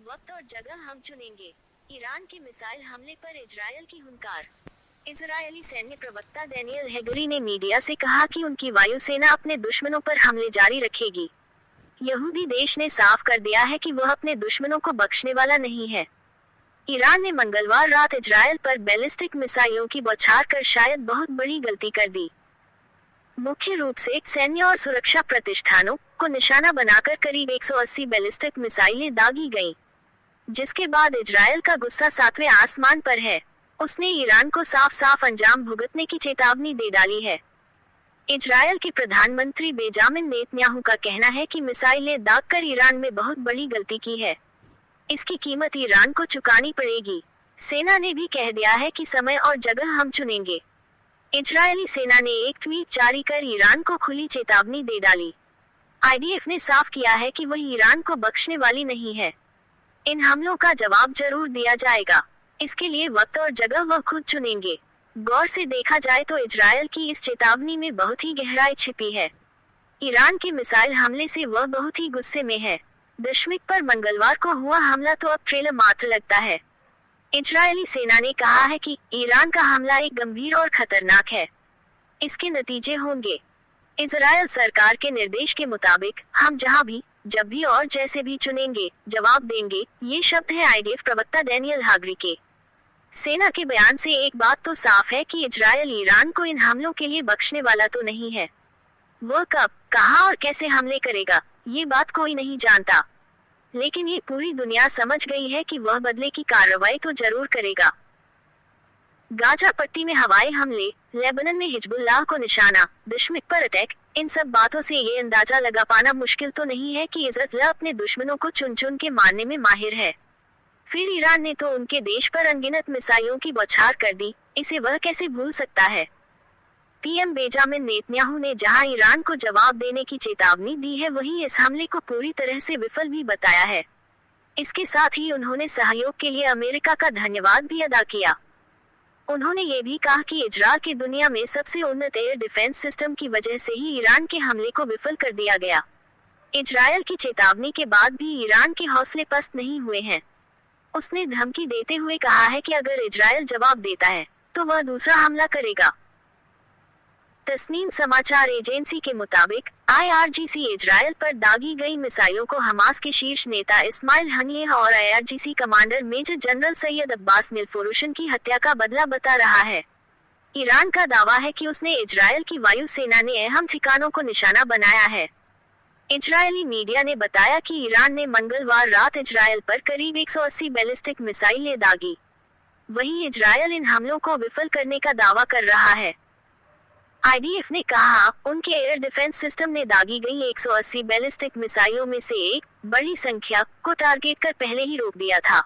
वक्त और जगह हम चुनेंगे। ईरान के मिसाइल हमले पर इजरायल की हुंकार। इजरायली सैन्य प्रवक्ता डैनियल हैगरी ने मीडिया से कहा कि उनकी वायुसेना अपने दुश्मनों पर हमले जारी रखेगी। यहूदी देश ने साफ कर दिया है कि वह अपने दुश्मनों को बख्शने वाला नहीं है। ईरान ने मंगलवार रात इजरायल पर बैलिस्टिक मिसाइलों की बौछार कर शायद बहुत बड़ी गलती कर दी। मुख्य रूप से सैन्य और सुरक्षा प्रतिष्ठानों को निशाना बनाकर करीब 180 बैलिस्टिक मिसाइलें दागी गईं, जिसके बाद इजरायल का गुस्सा 7वें आसमान पर है। उसने ईरान को साफ साफ अंजाम भुगतने की चेतावनी दे डाली है। इजरायल के प्रधानमंत्री बेंजामिन नेतन्याहू का कहना है कि मिसाइलें दागकर ईरान में बहुत बड़ी गलती की है। इसकी कीमत ईरान को चुकानी पड़ेगी। सेना ने भी कह दिया है कि समय और जगह हम चुनेंगे। इजरायली सेना ने एक ट्वीट जारी कर ईरान को खुली चेतावनी दे डाली। आईडीएफ ने साफ किया है कि वह ईरान को बख्शने वाली नहीं है। इन हमलों का जवाब जरूर दिया जाएगा। इसके लिए वक्त और जगह वह खुद चुनेंगे। गौर से देखा जाए तो इजरायल की इस चेतावनी में बहुत ही गहराई छिपी है। ईरान के मिसाइल हमले से वह बहुत ही गुस्से में है। दशमिक पर मंगलवार को हुआ हमला तो अब ट्रेलर मात्र लगता है। इजरायली सेना ने कहा है कि ईरान का हमला एक गंभीर और खतरनाक है। इसके नतीजे होंगे। इजरायल सरकार के निर्देश के मुताबिक हम जहां भी, जब भी और जैसे भी चुनेंगे, जवाब देंगे। ये शब्द है आईडीएफ प्रवक्ता डैनियल हैगरी के। सेना के बयान से एक बात तो साफ है कि इजरायल ईरान को इन हमलों के लिए बख्शने वाला तो नहीं है। वह कब, कहां और कैसे हमले करेगा, ये बात कोई नहीं जानता, लेकिन ये पूरी दुनिया समझ गई है कि वह बदले की कार्रवाई तो जरूर करेगा। गाजा पट्टी में हवाई हमले, लेबनान में हिजबुल्लाह को निशाना, दशमिक पर अटैक। इन सब बातों से ये अंदाजा लगा पाना मुश्किल तो नहीं है कि इजरायल अपने दुश्मनों को चुन चुन के मारने में माहिर है। फिर ईरान ने तो उनके देश पर अनगिनत मिसाइलों की बौछार कर दी, इसे वह कैसे भूल सकता है। पीएम बेंजामिन नेतन्याहू ने जहां ईरान को जवाब देने की चेतावनी दी है, वहीं इस हमले को पूरी तरह से विफल भी बताया है। इसके साथ ही उन्होंने सहयोग के लिए अमेरिका का धन्यवाद भी अदा किया। उन्होंने ये भी कहा कि इजरायल की दुनिया में सबसे उन्नत एयर डिफेंस सिस्टम की वजह से ही ईरान के हमले को विफल कर दिया गया। इजरायल की चेतावनी के बाद भी ईरान के हौसले पस्त नहीं हुए हैं। उसने धमकी देते हुए कहा है कि अगर इजरायल जवाब देता है तो वह दूसरा हमला करेगा। तस्नीम समाचार एजेंसी के मुताबिक आईआरजीसी इजरायल पर दागी गई मिसाइलों को हमास के शीर्ष नेता इस्माइल हनियह और IRGC commander major general Sayyid Abbas Nilforoushan की हत्या का बदला बता रहा है। ईरान का दावा है कि उसने इजरायल की वायुसेना ने अहम ठिकानों को निशाना बनाया है। इजरायली मीडिया ने बताया कि ईरान ने मंगलवार रात इजरायल पर करीब 180 बैलिस्टिक मिसाइलें दागी। वहीं इजरायल इन हमलों को विफल करने का दावा कर रहा है। आईडीएफ ने कहा, उनके एयर डिफेंस सिस्टम ने दागी गई 180 बैलिस्टिक मिसाइलों में से एक बड़ी संख्या को टारगेट कर पहले ही रोक दिया था।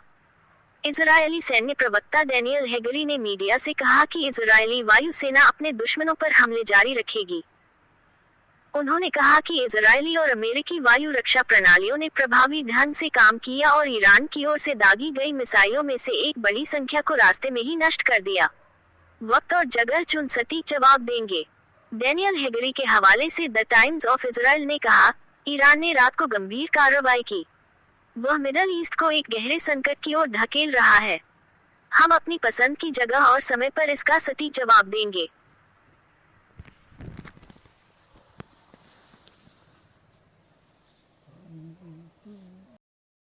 इजरायली सैन्य प्रवक्ता डैनियल हैगरी ने मीडिया से कहा कि इजरायली वायुसेना अपने दुश्मनों पर हमले जारी रखेगी। उन्होंने कहा कि इजरायली और अमेरिकी वायु रक्षा प्रणालियों ने प्रभावी ढंग से काम किया और ईरान की ओर से दागी गई मिसाइलों में से एक बड़ी संख्या को रास्ते में ही नष्ट कर दिया। वक्त और जगह चुन सटीक जवाब देंगे। डैनियल हैगरी के हवाले से द टाइम्स ऑफ इजराइल ने कहा, ईरान ने रात को गंभीर कार्रवाई की। वह मिडल ईस्ट को एक गहरे संकट की ओर धकेल रहा है। हम अपनी पसंद की जगह और समय पर इसका सटीक जवाब देंगे।